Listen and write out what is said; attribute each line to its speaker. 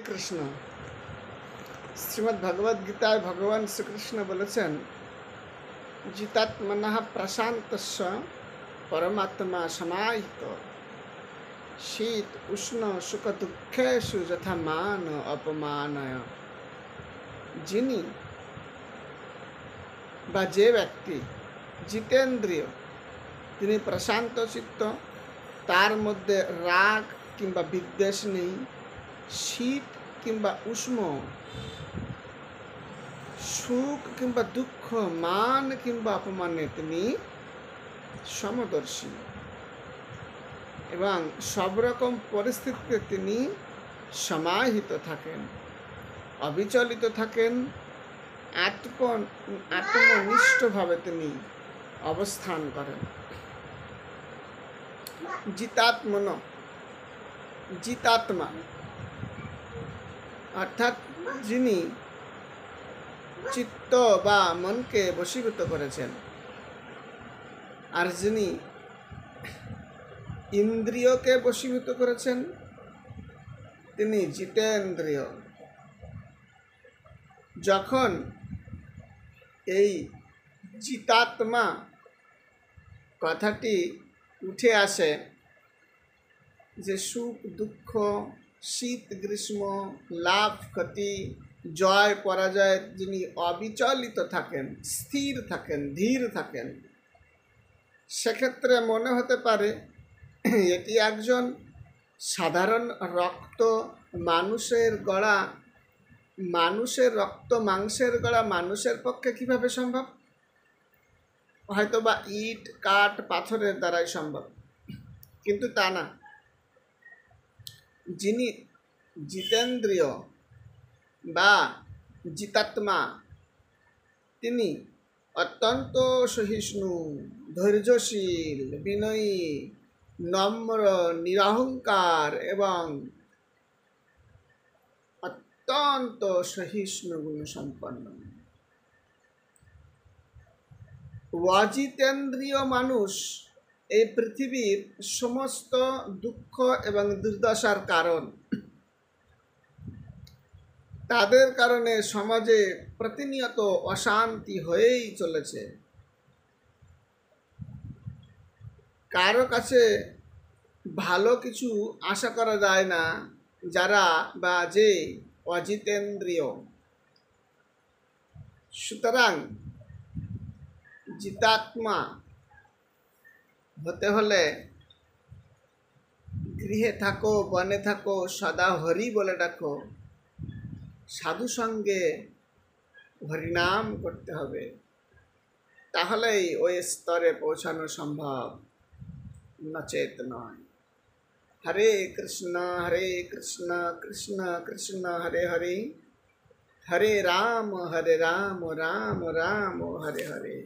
Speaker 1: কৃষ্ণ। শ্রীমদ্ ভগবদ গীতায় ভগবান শ্রীকৃষ্ণ বলেছেন, জিতাত্মনঃ প্রশান্তস্য পরমাত্মা সমাহিত, শীত উষ্ণ সুখ দুঃখেষু যথা মান অপমানয়। যিনি বা যে ব্যক্তি জিতেন্দ্রিয়, তিনি প্রশান্ত চিত্ত, তার মধ্যে রাগ কিংবা বিদ্বেষ নেই, শীত কিংবা উষ্ণ, সুখ কিংবা দুঃখ, মান কিংবা অপমানে তিনি সমদর্শী এবং সব রকম পরিস্থিতিতে তিনি সমাহিত থাকেন, অবিচলিত থাকেন, আত্মনিষ্ঠভাবে তিনি অবস্থান করেন। জিতাত্মা অর্থাৎ যিনি চিত্ত বা মনকে বশীভূত করেছেন, আর যিনি ইন্দ্রিয়কে বশীভূত করেছেন তিনি জিতেন্দ্রিয়। যখন এই জিতাত্মা কথাটি উঠে আসে, যে সুখ দুঃখ, শীত গ্রীষ্ম, লাভ ক্ষতি, জয় পরাজয়, যিনি অবিচলিত থাকেন, স্থির থাকেন, ধীর থাকেন, সেক্ষেত্রে মনে হতে পারে এটি একজন সাধারণ রক্ত মানুষের গড়া, মানুষের রক্ত মাংসের গড়া মানুষের পক্ষে কিভাবে সম্ভব? হয়তো বা ইট কাঠ পাথরের দ্বারাই সম্ভব, কিন্তু তা না। যিনি জিতেন্দ্রিয় বা জিতাত্মা, তিনি অত্যন্ত সহিষ্ণু, ধৈর্যশীল, বিনয়ী, নম্র, নিরহংকার এবং অত্যন্ত সহিষ্ণু গুণসম্পন্ন। অজিতেন্দ্রিয় মানুষ এই পৃথিবীর সমস্ত দুঃখ এবং দুর্দশার কারণ। তাদের কারণে সমাজে প্রতিনিয়ত অশান্তি হয়েই চলেছে। কারো কাছে ভালো কিছু আশা করা যায় না যারা বা যে অজিতেন্দ্রিয়। সুতরাং জিতাত্মা হতে হলে গৃহে থাকো, বনে থাকো, সদা হরি বলে ডাকো, সাধু সঙ্গে হরিনাম করতে হবে, তাহলেই ওই স্তরে পৌঁছানো সম্ভব, নচেত নয়। হরে কৃষ্ণ কৃষ্ণ কৃষ্ণ হরে হরে, হরে রাম রাম রাম হরে হরে।